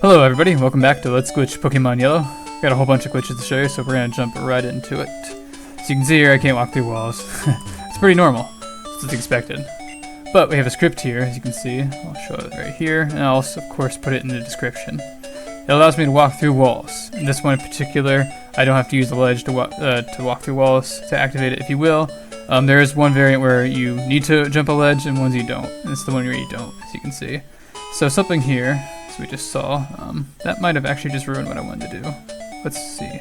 Hello everybody, welcome back to Let's Glitch Pokemon Yellow. Got a whole bunch of glitches to show you, so we're gonna jump right into it. So you can see here I can't walk through walls. It's pretty normal, it's expected. But we have a script here, as you can see. I'll show it right here, and I'll also, of course, put it in the description. It allows me to walk through walls. In this one in particular, I don't have to use the ledge to walk through walls to activate it, if you will. There is one variant where you need to jump a ledge, and ones you don't. And it's the one where you don't, as you can see. So something here, as we just saw, that might have actually just ruined what I wanted to do. Let's see.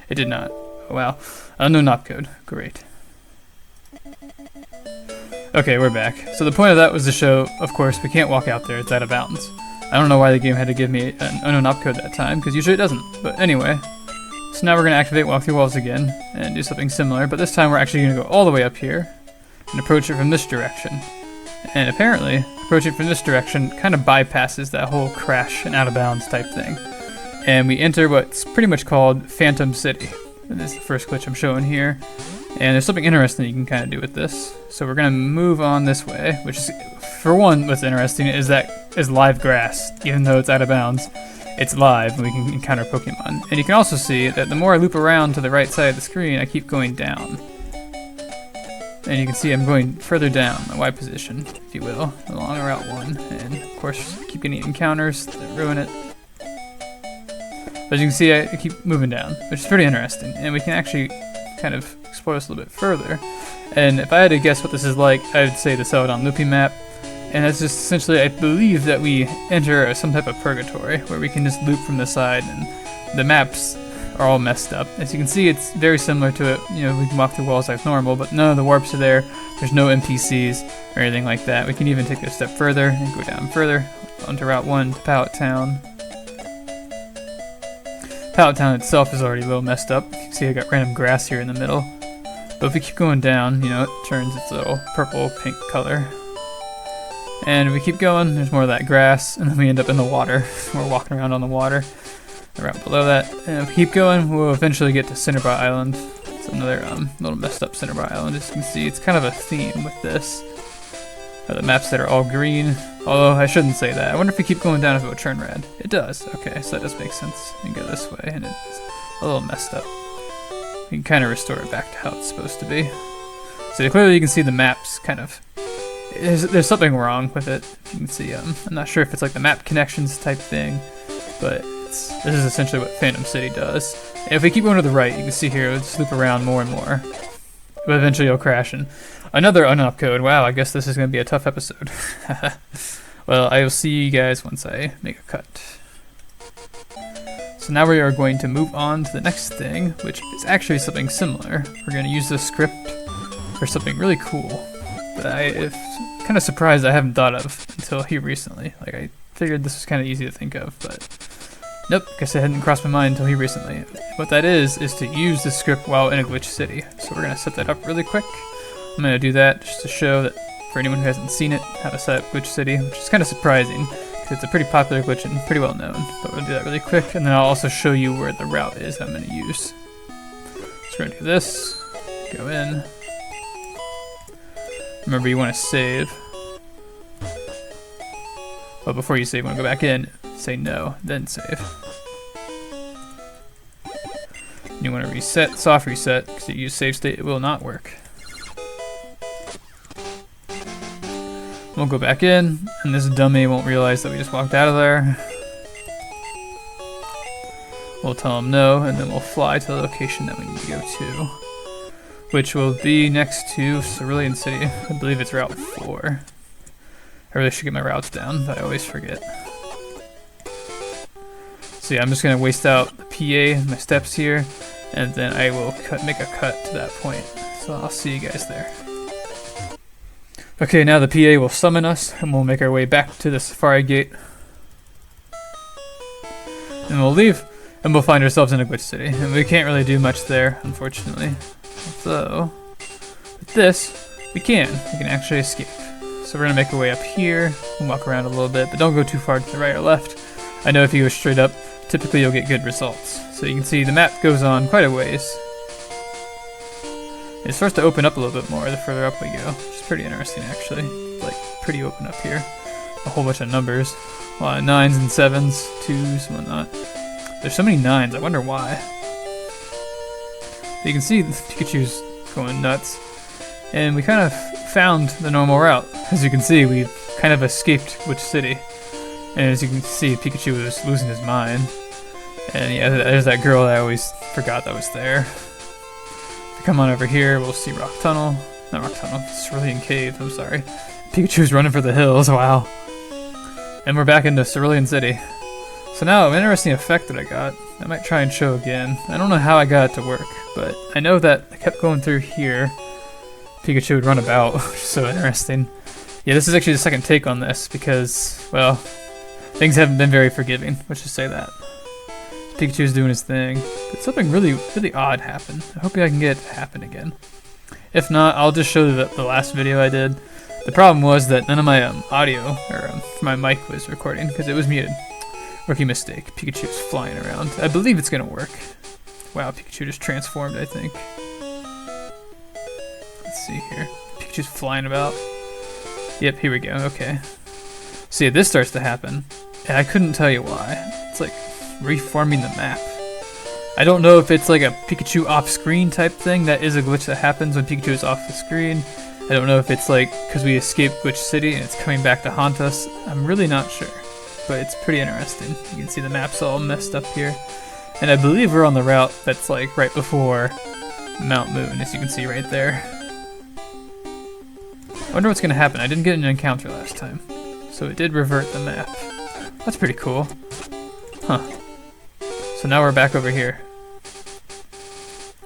It did not. Oh, wow. Unknown opcode. Great. Okay, we're back. So the point of that was to show, of course, we can't walk out there. It's out of bounds. I don't know why the game had to give me an unknown opcode that time, because usually it doesn't. But anyway, so now we're going to activate walk through walls again and do something similar, but this time we're actually going to go all the way up here and approach it from this direction. And apparently, approaching from this direction kind of bypasses that whole crash and out of bounds type thing. And we enter what's pretty much called Phantom City. And this is the first glitch I'm showing here. And there's something interesting you can kind of do with this. So we're going to move on this way, which is, for one, what's interesting is that is live grass. Even though it's out of bounds, it's live and we can encounter Pokemon. And you can also see that the more I loop around to the right side of the screen, I keep going down. And you can see I'm going further down, the Y position, if you will, along Route 1. And of course, keep getting encounters that ruin it. But as you can see, I keep moving down, which is pretty interesting. And we can actually kind of explore this a little bit further. And if I had to guess what this is like, I would say the Celadon looping map. And that's just essentially, I believe that we enter some type of purgatory, where we can just loop from the side, and the maps are all messed up. As you can see, it's very similar to it. You know, we can walk through walls like normal, but none of the warps are there. There's no NPCs or anything like that. We can even take it a step further and go down further onto Route 1 to Pallet Town. Pallet Town itself is already a little messed up. You can see I got random grass here in the middle. But if we keep going down, you know, it turns its little purple-pink color. And if we keep going, there's more of that grass, and then we end up in the water. We're walking around on the water. Right below that, and if we keep going, we'll eventually get to Cinnabar Island. It's another little messed up Cinnabar Island. As you can see, it's kind of a theme with this. The maps that are all green, although I shouldn't say that. I wonder if we keep going down if it would turn red. It does. Okay, so that does make sense. You can go this way, and it's a little messed up. We can kind of restore it back to how it's supposed to be. So clearly you can see the maps kind of... There's something wrong with it. You can see, I'm not sure if it's like the map connections type thing, but this is essentially what Phantom City does. And if we keep going to the right, you can see here, it'll just loop around more and more. But eventually it'll crash. And another unop code. Wow, I guess this is going to be a tough episode. Well, I will see you guys once I make a cut. So now we are going to move on to the next thing, which is actually something similar. We're going to use this script for something really cool that I'm kind of surprised I haven't thought of until here recently. Like, I figured this was kind of easy to think of, but nope, guess it hadn't crossed my mind until here recently. What that is to use the script while in a glitch city. So we're going to set that up really quick. I'm going to do that just to show that for anyone who hasn't seen it, how to set up glitch city, which is kind of surprising because it's a pretty popular glitch and pretty well known. But we'll do that really quick, and then I'll also show you where the route is I'm going to use. So we're going to do this, go in. Remember, you want to save. But before you save, you want to go back in, say no, then save. You want to reset, soft reset, because if you use save state, it will not work. We'll go back in, and this dummy won't realize that we just walked out of there. We'll tell him no, and then we'll fly to the location that we need to go to, which will be next to Cerulean City. I believe it's Route 4. I really should get my routes down, but I always forget. So yeah, I'm just going to waste out the PA, my steps here, and then I will make a cut to that point. So I'll see you guys there. Okay, now the PA will summon us, and we'll make our way back to the Safari Gate. And we'll leave, and we'll find ourselves in a glitch city. And we can't really do much there, unfortunately. So, with this, we can actually escape. So we're going to make our way up here, and walk around a little bit, but don't go too far to the right or left. I know if you go straight up, typically you'll get good results. So you can see the map goes on quite a ways. It starts to open up a little bit more the further up we go, which is pretty interesting actually. Like, pretty open up here. a whole bunch of numbers. A lot of 9s and 7s, 2s, whatnot. There's so many 9s, I wonder why. But you can see Pikachu's going nuts. And we kind of found the normal route. As you can see, we've kind of escaped Witch City. And as you can see, Pikachu was losing his mind. And yeah, there's that girl that I always forgot that was there. If we come on over here, we'll see Rock Tunnel. Not Rock Tunnel, Cerulean Cave, I'm sorry. Pikachu's running for the hills, wow. And we're back into Cerulean City. So now, an interesting effect that I got, I might try and show again. I don't know how I got it to work, but I know that I kept going through here. Pikachu would run about, which is so interesting. Yeah, this is actually the second take on this because, well, things haven't been very forgiving, let's just say that. Pikachu's doing his thing, but something really odd happened. I hope I can get it to happen again. If not, I'll just show the last video I did. The problem was that none of my audio, or my mic was recording because it was muted. Rookie mistake. Pikachu's flying around. I believe it's gonna work. Wow, Pikachu just transformed, I think. Let's see here. Pikachu's flying about. Yep, here we go, okay. See, this starts to happen, and I couldn't tell you why. It's like reforming the map. I don't know if it's like a Pikachu off-screen type thing. That is a glitch that happens when Pikachu is off the screen. I don't know if it's like because we escaped Witch City and it's coming back to haunt us. I'm really not sure, but it's pretty interesting. You can see the map's all messed up here. And I believe we're on the route that's like right before Mount Moon, as you can see right there. I wonder what's going to happen. I didn't get an encounter last time, so it did revert the map. That's pretty cool. Huh. So now we're back over here.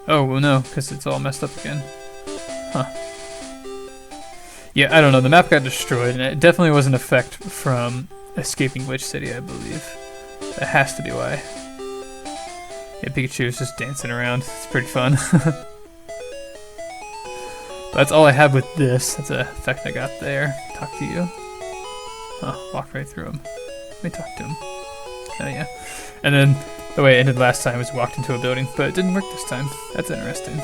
Oh, well no, because it's all messed up again. Huh. Yeah, I don't know. The map got destroyed, and it definitely was an effect from escaping Witch City, I believe. That has to be why. Yeah, Pikachu is just dancing around. It's pretty fun. But that's all I have with this. That's an effect I got there. Talk to you. Oh, walk right through him. Let me talk to him. Oh yeah. And then the way it ended last time was walked into a building, but it didn't work this time. That's interesting.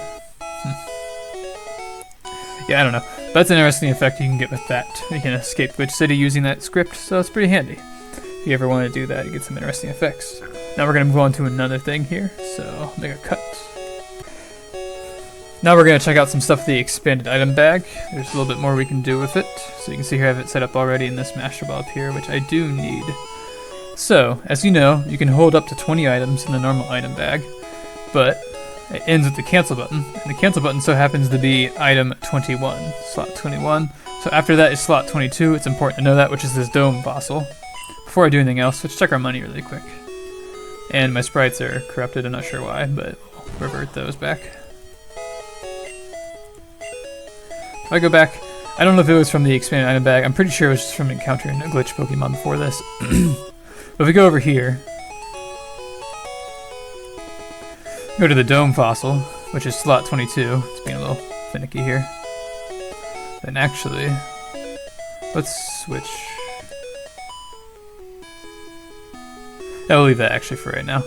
Yeah, I don't know. That's an interesting effect you can get with that. You can escape Witch City using that script, so it's pretty handy. If you ever want to do that, you get some interesting effects. Now we're going to move on to another thing here, so I'll make a cut. Now we're going to check out some stuff with the expanded item bag. There's a little bit more we can do with it. So you can see here I have it set up already in this Masterball up here, which I do need. So, as you know, you can hold up to 20 items in the normal item bag, but it ends with the cancel button, and the cancel button so happens to be item 21, slot 21. So after that is slot 22, it's important to know that, which is this dome fossil. Before I do anything else, let's check our money really quick. And my sprites are corrupted, I'm not sure why, but we'll revert those back. If I go back, I don't know if it was from the expanded item bag, I'm pretty sure it was just from encountering a glitch Pokemon before this. But if we go over here, go to the dome fossil, which is slot 22. It's being a little finicky here. Then actually, let's switch. I'll leave that actually for right now.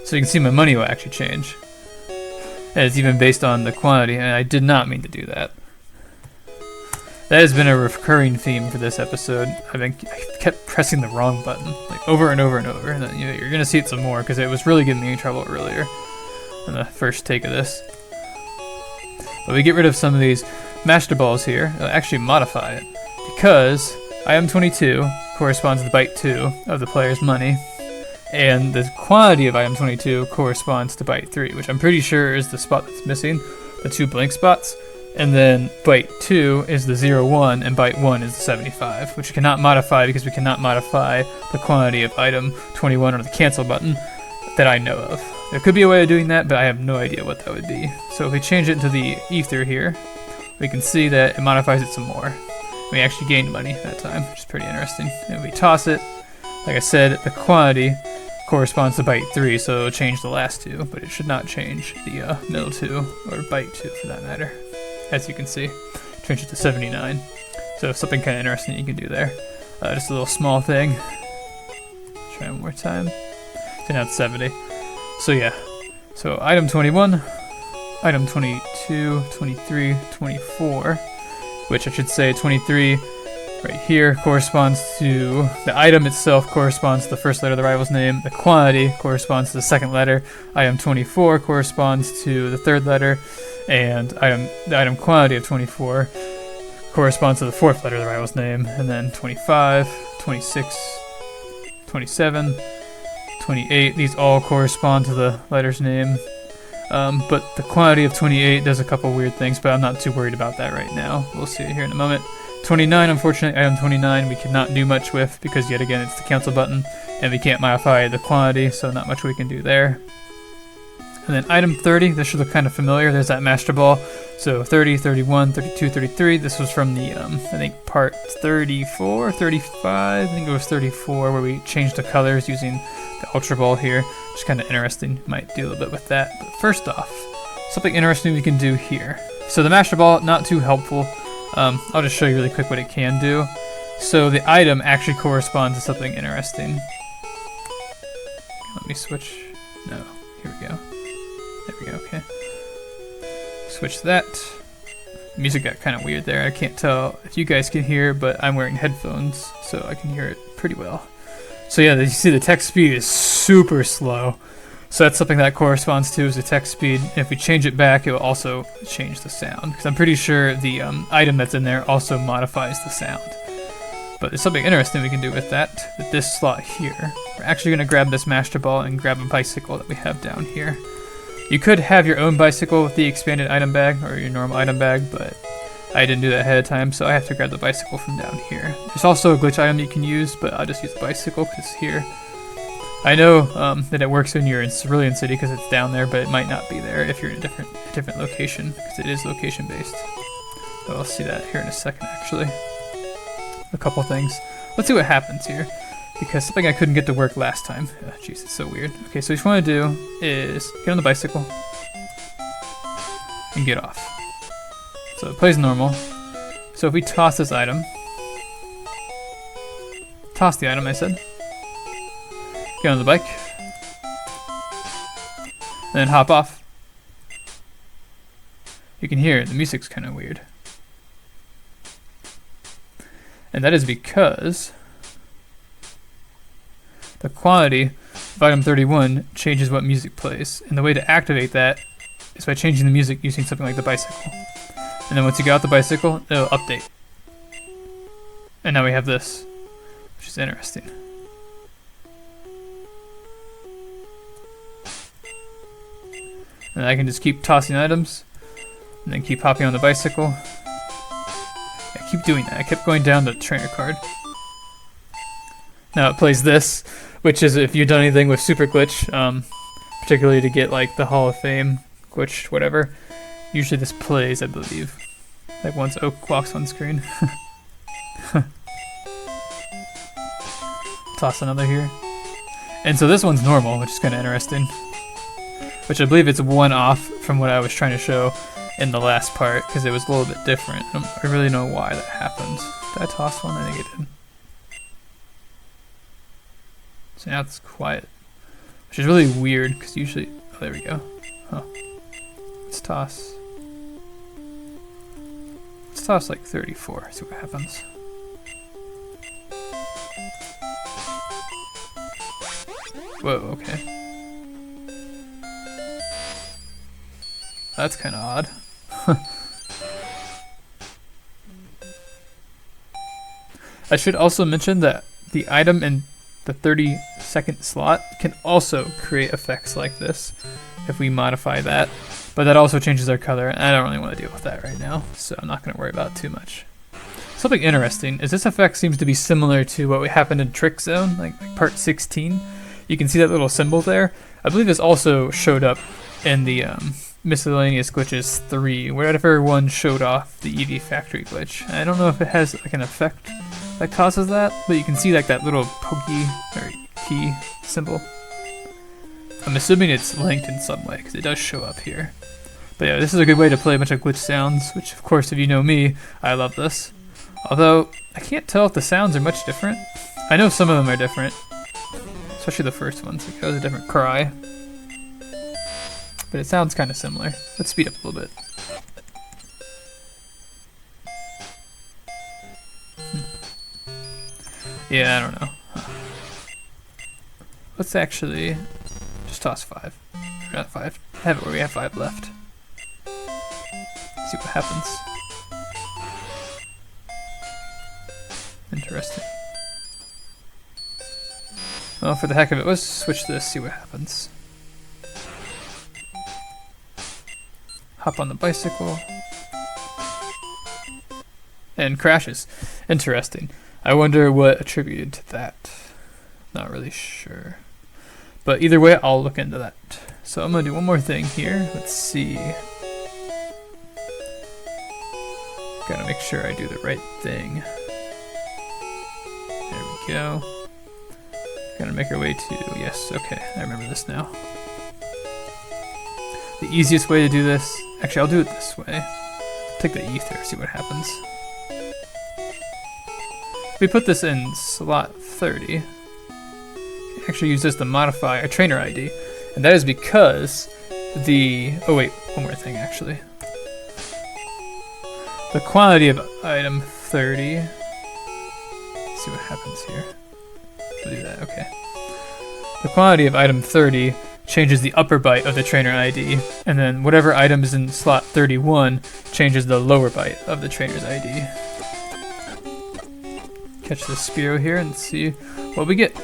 So you can see my money will actually change. And it's even based on the quantity, and I did not mean to do that. That has been a recurring theme for this episode. I kept pressing the wrong button, like over and over and over, and then you're gonna see it some more because it was really getting me in trouble earlier in the first take of this. But we get rid of some of these Masterballs here. It'll actually modify it because item 22 corresponds to byte 2 of the player's money, and the quantity of item 22 corresponds to byte 3, which I'm pretty sure is the spot that's missing, the 2 blank spots. And then byte 2 is the 01, and byte 1 is the 75, which you cannot modify because we cannot modify the quantity of item 21 or the cancel button that I know of. There could be a way of doing that, but I have no idea what that would be. So if we change it into the ether here, we can see that it modifies it some more. We actually gained money that time, which is pretty interesting. And we toss it, like I said, the quantity corresponds to byte 3, so it'll change the last 2, but it should not change the middle 2, or byte 2 for that matter. As you can see, change it to 79. So something kind of interesting you can do there. Just a little small thing. Try one more time. So now it's 70. So yeah. So item 21, item 22, 23, 24, which I should say 23 right here corresponds to the item itself, corresponds to the first letter of the rival's name. The quantity corresponds to the second letter. Item 24 corresponds to the third letter, and the item quantity of 24 corresponds to the fourth letter of the rival's name. And then 25, 26, 27, 28, these all correspond to the letter's name. But the quantity of 28 does a couple weird things, but I'm not too worried about that right now. We'll see it here in a moment. 29, unfortunately, item 29 we cannot do much with because yet again it's the cancel button and we can't modify the quantity, so not much we can do there. And then item 30, this should look kind of familiar. There's that Masterball. So 30, 31, 32, 33. This was from the, I think, part 34, 35. I think it was 34 where we changed the colors using the Ultra Ball here. Just kind of interesting. Might do a little bit with that. But first off, something interesting we can do here. So the Masterball, not too helpful. I'll just show you really quick what it can do. So the item actually corresponds to something interesting. Let me switch. No, here we go. There we go, okay. Switch that. The music got kind of weird there. I can't tell if you guys can hear, but I'm wearing headphones, so I can hear it pretty well. So yeah, you see the text speed is super slow. So that's something that corresponds to is the text speed. And if we change it back, it will also change the sound. Because I'm pretty sure the item that's in there also modifies the sound. But there's something interesting we can do with that. With this slot here, we're actually going to grab this Masterball and grab a bicycle that we have down here. You could have your own bicycle with the expanded item bag or your normal item bag, but I didn't do that ahead of time, so I have to grab the bicycle from down here. There's also a glitch item you can use, but I'll just use the bicycle because it's here. I know that it works when you're in Cerulean City because it's down there, but it might not be there if you're in a different location because it is location based. So I'll see that here in a second actually. A couple things. Let's see what happens here because something I couldn't get to work last time. Jeez, it's so weird. Okay, so what you want to do is get on the bicycle and get off. So it plays normal. So if we toss this item, toss the item I said, get on the bike, and then hop off. You can hear the music's kind of weird. And that is because the quantity of item 31 changes what music plays. And the way to activate that is by changing the music using something like the bicycle. And then once you get out the bicycle, it'll update. And now we have this, which is interesting. And I can just keep tossing items, and then keep hopping on the bicycle. I keep doing that. I kept going down the trainer card. Now it plays this, which is if you've done anything with Super Glitch, particularly to get like the Hall of Fame glitch, whatever. Usually this plays, I believe. Like once Oak walks on screen. Toss another here. And so this one's normal, which is kind of interesting. Which I believe it's one off from what I was trying to show in the last part, because it was a little bit different. I really don't know why that happened. Did I toss one? I think it did. So now it's quiet. Which is really weird, because usually... Oh, there we go. Huh. Let's toss. Let's toss like 34, see what happens. Whoa, okay. That's kind of odd. I should also mention that the item in the 30-second slot can also create effects like this if we modify that. But that also changes their color, and I don't really want to deal with that right now, so I'm not going to worry about it too much. Something interesting is this effect seems to be similar to what happened in Trick Zone, like part 16. You can see that little symbol there. I believe this also showed up in the Miscellaneous Glitches 3, wherever one showed off the EV Factory glitch. I don't know if it has like an effect that causes that, but you can see like that little pokey or key symbol. I'm assuming it's linked in some way because it does show up here. But yeah, this is a good way to play a bunch of glitch sounds, which of course if you know me, I love this. Although, I can't tell if the sounds are much different. I know some of them are different, especially the first ones, like that was a different cry. But it sounds kind of similar. Let's speed up a little bit. Yeah, I don't know. Let's actually just toss 5. Not 5. Have it where we have 5 left. See what happens. Interesting. Well, for the heck of it, let's switch this, see what happens. Hop on the bicycle. And crashes. Interesting. I wonder what attributed to that. Not really sure. But either way, I'll look into that. So I'm going to do one more thing here. Let's see. Gotta make sure I do the right thing. There we go. Gotta make our way to, yes, okay, I remember this now. The easiest way to do this, actually I'll do it this way. Take the ether, see what happens. We put this in slot 30. Actually use this to modify our trainer ID. And that is because the, oh wait, one more thing actually. The quantity of item 30, let's see what happens here. We'll do that, okay. The quantity of item 30 changes the upper byte of the trainer ID, and then whatever item is in slot 31 changes the lower byte of the trainer's ID. Catch the Spearow here and see what we get.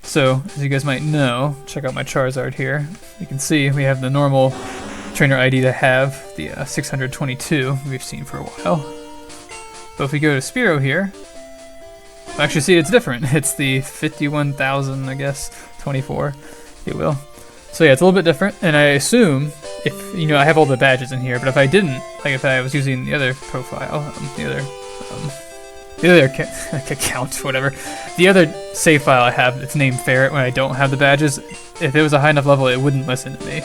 So, as you guys might know, check out my Charizard here. You can see we have the normal trainer ID to have, the 622 we've seen for a while. But if we go to Spearow here, actually see it's different. It's the 51,000, I guess, 24, if you will. So yeah, it's a little bit different, and I assume if, you know, I have all the badges in here, but if I didn't, like if I was using the other profile, the other account, whatever, the other save file I have that's named Ferret when I don't have the badges, if it was a high enough level, it wouldn't listen to me.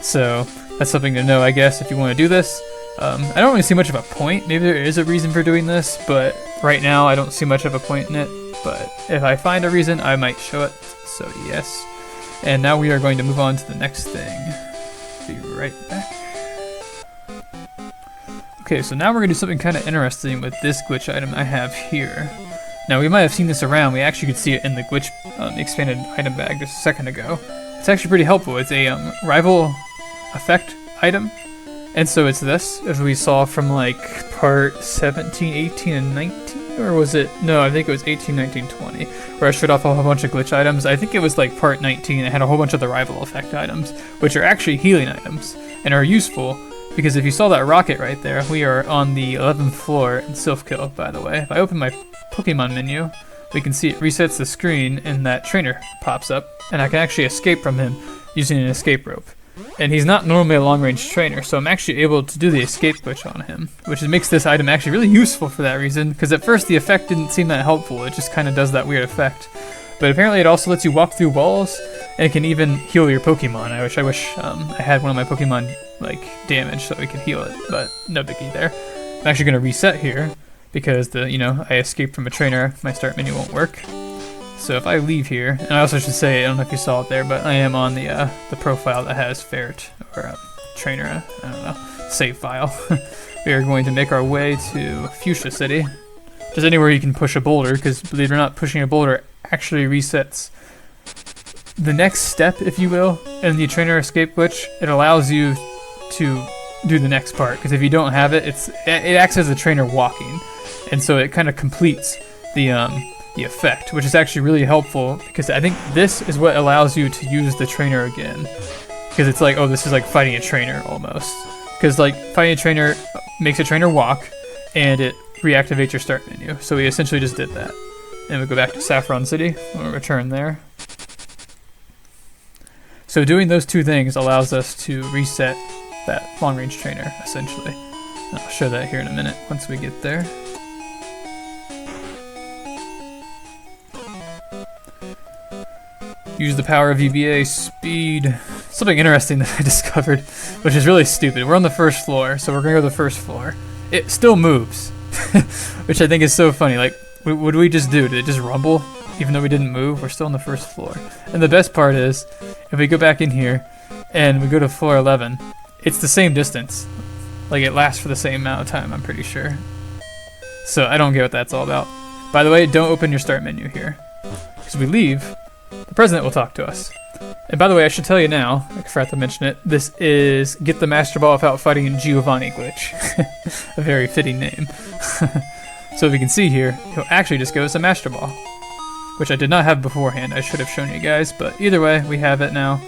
So that's something to know, I guess, if you want to do this. I don't really see much of a point. Maybe there is a reason for doing this, but right now I don't see much of a point in it. But if I find a reason, I might show it. So yes. And now we are going to move on to the next thing. Be right back. Okay, so now we're going to do something kind of interesting with this glitch item I have here. Now, we might have seen this around. We actually could see it in the glitch expanded item bag just a second ago. It's actually pretty helpful. It's a rival effect item. And so it's this, as we saw from like part 17, 18, and 19. Or was it? No, I think it was 18, 19, 20. Where I showed off a whole bunch of glitch items. I think it was like part 19. It had a whole bunch of the rival effect items, which are actually healing items and are useful. Because if you saw that rocket right there, we are on the 11th floor in Silphkill, by the way. If I open my Pokemon menu, we can see it resets the screen and that trainer pops up, and I can actually escape from him using an escape rope. And he's not normally a long-range trainer, so I'm actually able to do the escape glitch on him, which makes this item actually really useful for that reason, because at first the effect didn't seem that helpful, it just kind of does that weird effect. But apparently it also lets you walk through walls, and it can even heal your Pokemon. I wish I had one of my Pokemon like damaged so we could heal it, but no biggie there. I'm actually going to reset here because I escaped from a trainer. My start menu won't work. So if I leave here, and I also should say, I don't know if you saw it there, but I am on the profile that has Ferret or trainer. I don't know, save file. We are going to make our way to Fuchsia City, just anywhere you can push a boulder, because believe it or not, pushing a boulder actually resets the next step, if you will, in the trainer escape glitch. It allows you to do the next part, because if you don't have it, it acts as a trainer walking, and so it kind of completes the effect, which is actually really helpful, because I think this is what allows you to use the trainer again, because it's like, oh, this is like fighting a trainer almost, because like fighting a trainer makes a trainer walk, and it reactivates your start menu. So we essentially just did that, and we go back to Saffron City. We'll return there. So doing those two things allows us to reset that long-range trainer, essentially. And I'll show that here in a minute once we get there. Use the power of EBA speed. Something interesting that I discovered, which is really stupid. We're on the first floor, so we're gonna go to the first floor. It still moves, which I think is so funny. Like, what did we just do? Did it just rumble? Even though we didn't move, we're still on the first floor. And the best part is, if we go back in here, and we go to floor 11, it's the same distance. Like, it lasts for the same amount of time, I'm pretty sure. So I don't get what that's all about. By the way, don't open your start menu here. Because we leave, the president will talk to us. And by the way, I should tell you now, I forgot to mention it, this is Get the Masterball Without Fighting Giovanni glitch. A very fitting name. So if you can see here, he'll actually just give us a Master Ball, which I did not have beforehand. I should have shown you guys, but either way, we have it now.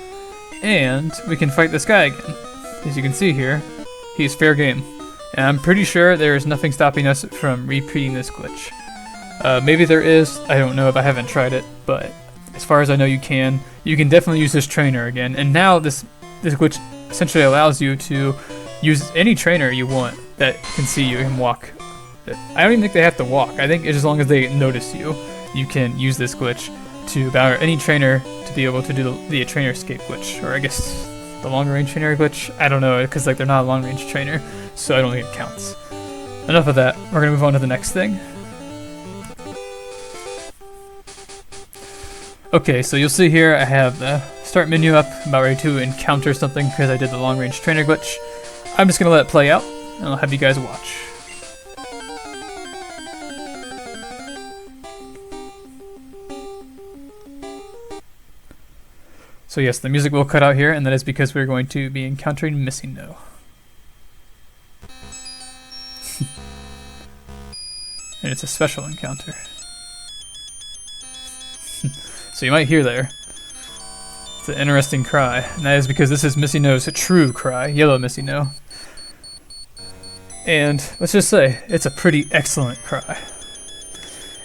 And we can fight this guy again. As you can see here, he's fair game. And I'm pretty sure there is nothing stopping us from repeating this glitch. Maybe there is, I don't know if I haven't tried it, but as far as I know you can definitely use this trainer again. And now this glitch essentially allows you to use any trainer you want that can see you and walk. I don't even think they have to walk. I think as long as they notice you, you can use this glitch to battle any trainer to be able to do the trainer escape glitch, or I guess the long range trainer glitch. I don't know, because like they're not a long range trainer, so I don't think it counts. Enough of that. We're gonna move on to the next thing. Okay, so you'll see here I have the start menu up, about ready to encounter something because I did the long range trainer glitch. I'm just gonna let it play out, and I'll have you guys watch. So yes, the music will cut out here, and that is because we're going to be encountering Missingno. And it's a special encounter. So you might hear there. It's an interesting cry, and that is because this is Missingno's true cry, Yellow Missingno. And let's just say, it's a pretty excellent cry.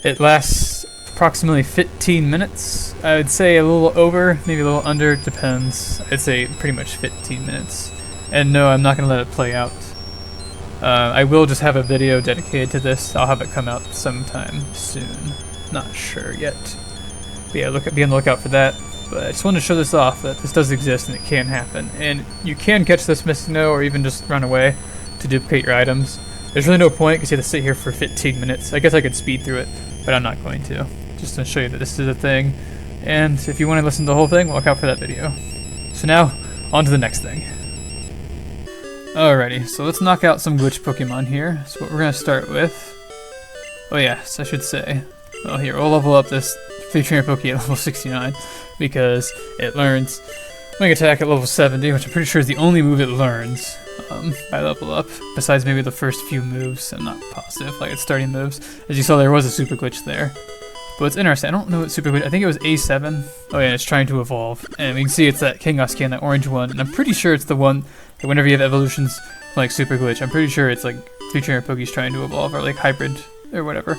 It lasts approximately 15 minutes. I would say a little over, maybe a little under, depends. I'd say pretty much 15 minutes. And no, I'm not going to let it play out. I will just have a video dedicated to this. I'll have it come out sometime soon. Not sure yet. But yeah, be on the lookout for that. But I just wanted to show this off, that this does exist and it can happen. And you can catch this Missingno or even just run away to duplicate your items. There's really no point because you have to sit here for 15 minutes. I guess I could speed through it, but I'm not going to. Just to show you that this is a thing. And if you want to listen to the whole thing, look out for that video. So now, on to the next thing. Alrighty, so let's knock out some glitch Pokemon here. So what we're going to start with... Oh yes, I should say. Well here, we'll level up this free trainer Poke at level 69. Because it learns Wing Attack at level 70, which I'm pretty sure is the only move it learns by level up. Besides maybe the first few moves, I'm not positive, like its starting moves. As you saw, there was a super glitch there. But it's interesting, I don't know what super glitch, I think it was A7. Oh yeah, it's trying to evolve. And we can see it's that Kangos can, that orange one. And I'm pretty sure it's the one that whenever you have evolutions like super glitch, I'm pretty sure it's like free trainer Poke's trying to evolve, or like hybrid, or whatever.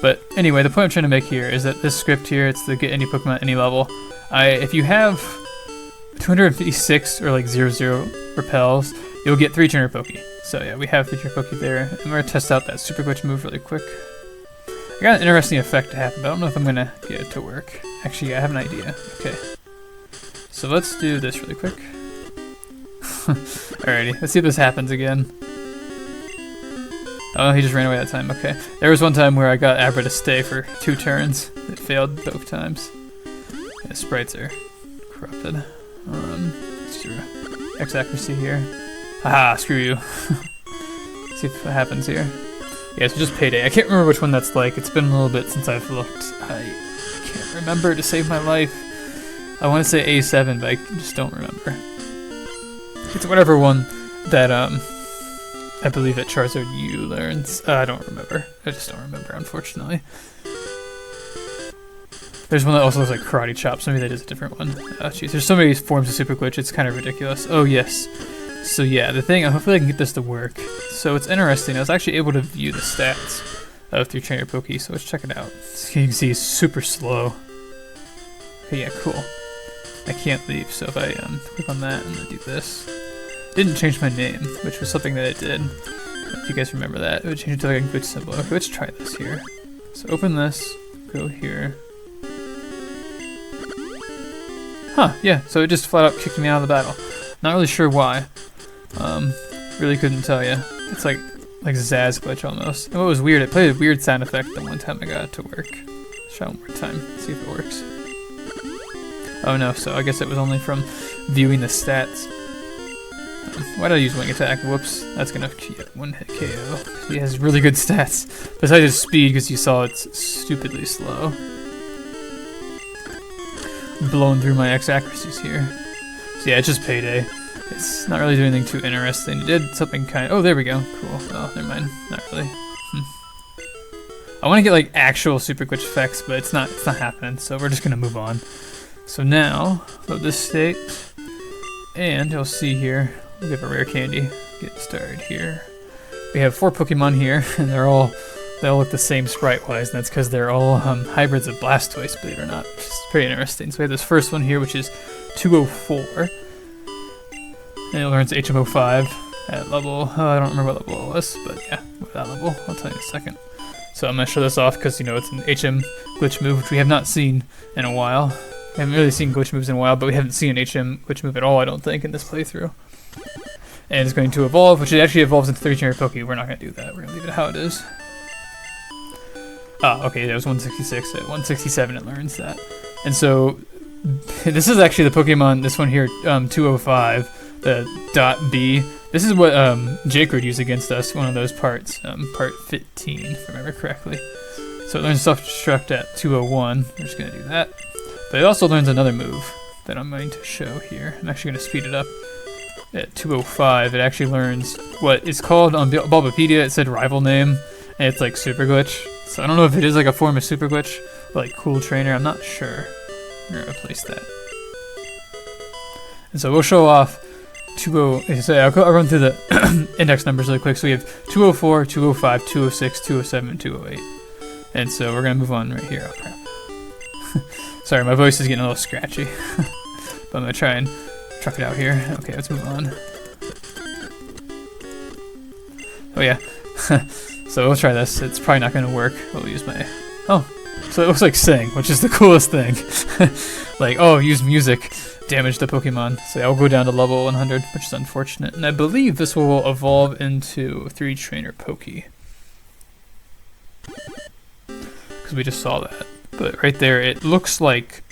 But anyway, the point I'm trying to make here is that this script here, it's to get any Pokemon at any level. If you have 256 or like 00 repels, you'll get 3 trainer Poke. So yeah, we have 3 trainer Poke there. And we're going to test out that super glitch move really quick. I got an interesting effect to happen, but I don't know if I'm going to get it to work. Actually, yeah, I have an idea. Okay. So let's do this really quick. Alrighty, let's see if this happens again. Oh, he just ran away that time. Okay. There was one time where I got Abra to stay for 2 turns. It failed both times. Yeah, sprites are corrupted. Let's do X accuracy here. Haha, screw you. Let's see what happens here. Yeah, so just Payday. I can't remember which one that's like. It's been a little bit since I've looked. I can't remember to save my life. I want to say A7, but I just don't remember. It's whatever one that, I believe that Charizard U learns. I don't remember. I just don't remember, unfortunately. There's one that also looks like Karate Chop. So maybe that is a different one. Oh, jeez. There's so many forms of Super Glitch, it's kind of ridiculous. Oh, yes. So yeah, the thing, hopefully I can get this to work. So it's interesting. I was actually able to view the stats of 3 trainer Poke, so let's check it out. So you can see it's super slow. Okay, yeah, cool. I can't leave, so if I click on that and then do this. Didn't change my name, which was something that I did. If you guys remember that, it would change it to like a glitch symbol. Okay, let's try this here. So open this, go here. Huh, yeah, so it just flat out kicked me out of the battle. Not really sure why. Really couldn't tell you. It's like Zaz glitch almost. And what was weird, it played a weird sound effect the one time I got it to work. Try one more time, see if it works. Oh no, so I guess it was only from viewing the stats. Why did I use Wing Attack? Whoops. That's gonna one hit KO. He has really good stats. Besides his speed, because you saw it's stupidly slow. Blowing through my X accuracies here. So yeah, it's just Payday. It's not really doing anything too interesting. It did something kind of... Oh, there we go. Cool. Oh, never mind. Not really. I want to get like actual super glitch effects, but it's not happening. So we're just gonna move on. So now, load this state, and you'll see here we have a rare candy. Get started here. We have 4 Pokemon here, and they all look the same sprite-wise, and that's because they're all hybrids of Blastoise, believe it or not, which is pretty interesting. So we have this first one here, which is 204. And it learns HMO 5 at level, I don't remember what level it was, but yeah, that level, I'll tell you in a second. So I'm going to show this off because, you know, it's an HM glitch move, which we have not seen in a while. We haven't really seen glitch moves in a while, but we haven't seen an HM glitch move at all, I don't think, in this playthrough. And it's going to evolve, which it actually evolves into 3-trainer Poke. We're not going to do that, we're going to leave it how it is. Ah, okay, that was 166. At 167 it learns that. And so, this is actually the Pokemon, this one here, 205. The .B. This is what Jake would use against us, one of those parts, part 15, if I remember correctly. So it learns self-destruct at 201. We're just going to do that. But it also learns another move that I'm going to show here. I'm actually going to speed it up. At 205, it actually learns what is called, on Bulbapedia, it said rival name, and it's like Super Glitch. So I don't know if it is like a form of Super Glitch, like Cool Trainer, I'm not sure. I'm going to replace that. And so we'll show off I'll run through the index numbers really quick. So we have 204, 205, 206, 207, and 208. And so we're going to move on right here. Oh, crap. Sorry, my voice is getting a little scratchy. But I'm going to try and truck it out here. Okay, let's move on. Oh, yeah. So we'll try this. It's probably not going to work. We'll use my... Oh, so it looks like Sing, which is the coolest thing. Like, oh, use music. Damage the Pokemon. So yeah, I'll go down to level 100, which is unfortunate. And I believe this will evolve into 3-trainer Poke. Because we just saw that. But right there, it looks like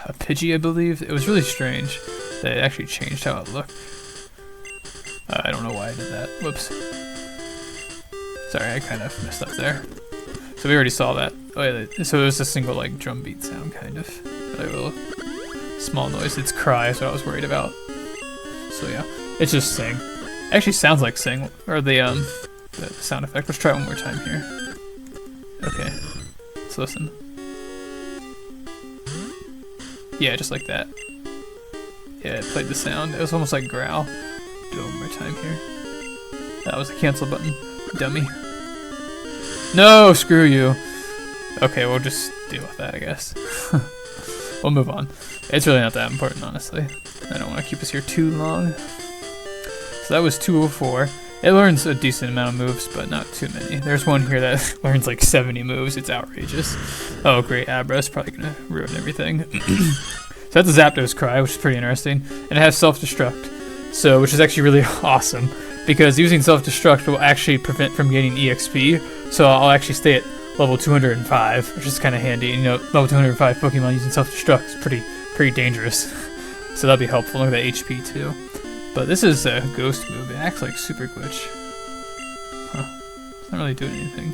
a Pidgey, I believe. It was really strange that it actually changed how it looked. I don't know why I did that. Whoops. Sorry, I kind of messed up there. So we already saw that. Oh yeah, so it was a single like drum beat sound, kind of. Like a little small noise. It's cry, so I was worried about. So yeah, it's just Sing. It actually sounds like Sing, or the sound effect. Let's try it one more time here. Okay, let's listen. Yeah, just like that. Yeah, it played the sound. It was almost like growl. Do it one more time here. That was the cancel button. Dummy. No, screw you. Okay, we'll just deal with that, I guess. We'll move on. It's really not that important, honestly. I don't want to keep us here too long. So that was 204. It learns a decent amount of moves, but not too many. There's one here that learns like 70 moves. It's outrageous. Oh, great. Abra's probably going to ruin everything. So that's a Zapdos Cry, which is pretty interesting. And it has self-destruct, so which is actually really awesome, because using self-destruct will actually prevent from getting EXP. So I'll actually stay at level 205, which is kind of handy. You know, level 205 Pokemon using self-destruct is pretty dangerous. So that'll be helpful. Look at that HP too. But this is a ghost move. It acts like Super Glitch. Huh. It's not really doing anything.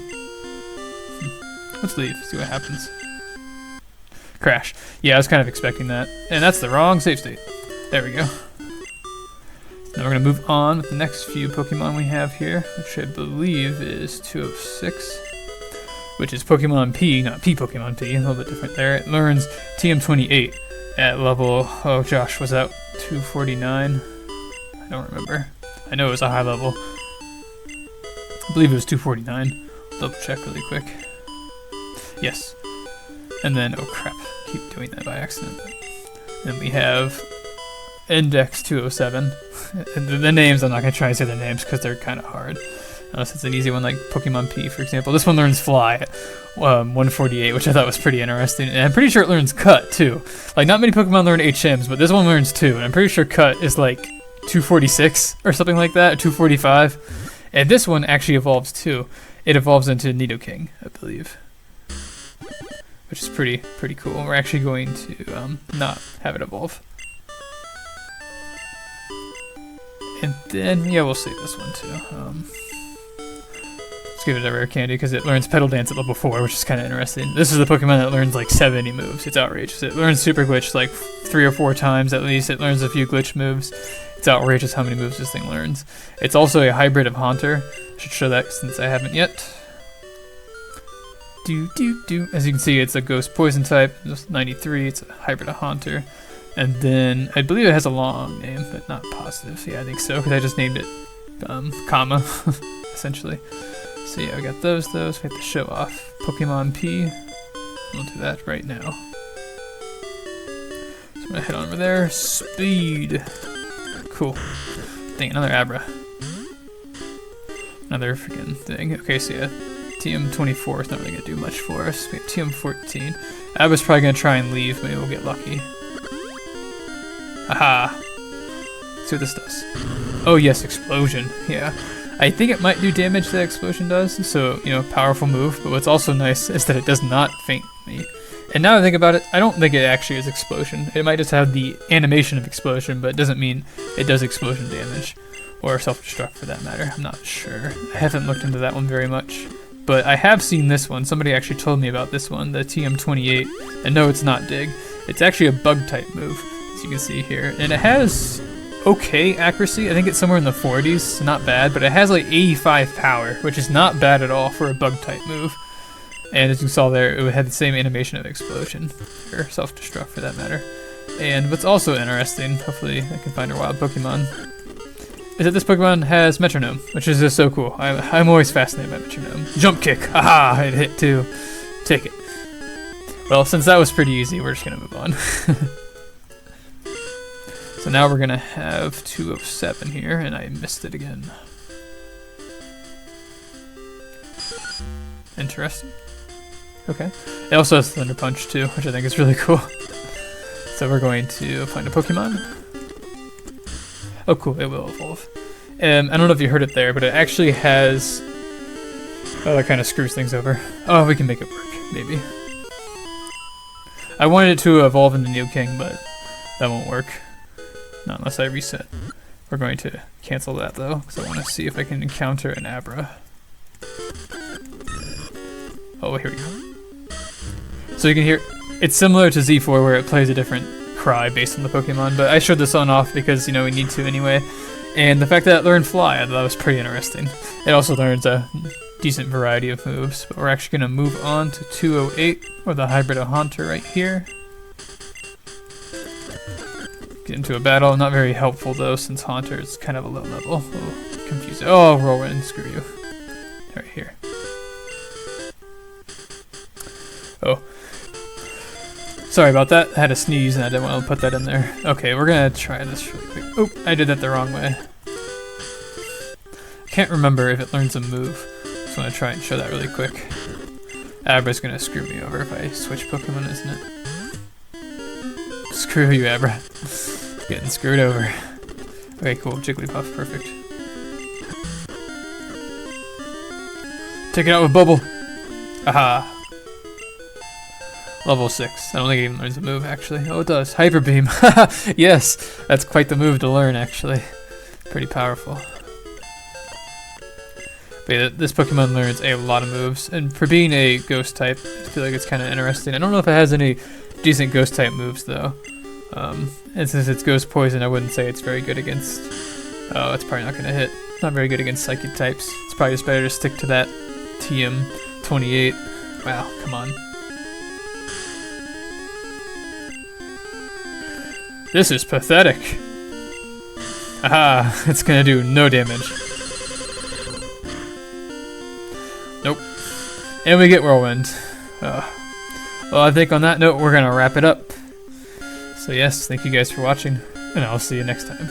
Let's leave, see what happens. Crash. Yeah, I was kind of expecting that. And that's the wrong save state. There we go. Now we're going to move on with the next few Pokemon we have here, which I believe is 206. Which is Pokemon P, not P Pokemon P, a little bit different there. It learns TM28 at level, oh Josh, was that 249? I don't remember. I know it was a high level. I believe it was 249. Double check really quick. Yes. And then, oh crap, keep doing that by accident. Then we have Index 207. The names, I'm not going to try and say the names because they're kind of hard. Unless it's an easy one like Pokemon P, for example. This one learns Fly at 148, which I thought was pretty interesting. And I'm pretty sure it learns Cut, too. Like, not many Pokemon learn HMs, but this one learns 2. And I'm pretty sure Cut is like 246 or something like that, or 245. And this one actually evolves, too. It evolves into Nidoking, I believe. Which is pretty cool. We're actually going to not have it evolve. And then, yeah, we'll save this one too. Let's give it a rare candy because it learns Petal Dance at level 4, which is kind of interesting. This is the Pokemon that learns like 70 moves. It's outrageous. It learns Super Glitch like 3 or 4 times at least. It learns a few glitch moves. It's outrageous how many moves this thing learns. It's also a hybrid of Haunter. I should show that since I haven't yet. As you can see, it's a Ghost Poison type. It's 93. It's a hybrid of Haunter. And then I believe it has a long name, but not positive. Yeah, I think so, because I just named it Comma, essentially. So yeah, we got those. We have to show off Pokemon P. We'll do that right now. So I'm gonna head on over there. Speed. Cool. Dang, another Abra. Another freaking thing. Okay, so yeah, TM24 is not really gonna do much for us. We have TM14. Abra's probably gonna try and leave. Maybe we'll get lucky. Aha! Let's see what this does. Oh yes, Explosion. Yeah. I think it might do damage that Explosion does, so, you know, powerful move, but what's also nice is that it does not faint me. And now that I think about it, I don't think it actually is Explosion. It might just have the animation of Explosion, but it doesn't mean it does Explosion damage. Or self-destruct for that matter. I'm not sure. I haven't looked into that one very much. But I have seen this one. Somebody actually told me about this one, the TM28. And no, it's not Dig. It's actually a bug-type move, as you can see here. And it has okay accuracy. I think it's somewhere in the 40s. Not bad, but it has like 85 power, which is not bad at all for a bug-type move. And as you saw there, it had the same animation of Explosion, or self-destruct for that matter. And what's also interesting, hopefully I can find a wild Pokemon, is that this Pokemon has Metronome, which is just so cool. I'm always fascinated by Metronome. Jump Kick! Haha! It hit too. Take it. Well, since that was pretty easy, we're just gonna move on. So now we're gonna have 207 here, and I missed it again. Interesting. Okay. It also has Thunder Punch too, which I think is really cool. So we're going to find a Pokemon. Oh cool, it will evolve. I don't know if you heard it there, but it actually has... Oh, that kind of screws things over. Oh, we can make it work, maybe. I wanted it to evolve into Nidoking, but that won't work. Not unless I reset. We're going to cancel that though, because I want to see if I can encounter an Abra. Oh, here we go. So you can hear, it's similar to Z4 where it plays a different cry based on the Pokemon, but I showed this one off because, you know, we need to anyway. And the fact that it learned Fly, I thought that was pretty interesting. It also learns a decent variety of moves, but we're actually going to move on to 208, or the hybrid of Haunter right here. Get into a battle, not very helpful though, since Haunter is kind of a low level. Oh, confusing. Oh, Whirlwind, screw you. Right here. Oh. Sorry about that. I had a sneeze and I didn't want to put that in there. Okay, we're gonna try this really quick. Oh, I did that the wrong way. I can't remember if it learns a move, so I'm gonna try and show that really quick. Abra's gonna screw me over if I switch Pokemon, isn't it? Screw you, Abra. Getting screwed over. Okay, cool. Jigglypuff, perfect. Take it out with Bubble. Aha. Level 6. I don't think it even learns a move, actually. Oh, it does. Hyper Beam. Yes, that's quite the move to learn, actually. Pretty powerful. But yeah, this Pokemon learns a lot of moves, and for being a Ghost type, I feel like it's kind of interesting. I don't know if it has any decent Ghost type moves, though. And since it's Ghost Poison, I wouldn't say it's very good against... Oh, it's probably not going to hit. Not very good against Psychic types. It's probably just better to stick to that TM28. Wow, come on. This is pathetic. Aha, it's gonna do no damage. Nope. And we get Whirlwind. Well, I think on that note, we're gonna wrap it up. So yes, thank you guys for watching, and I'll see you next time.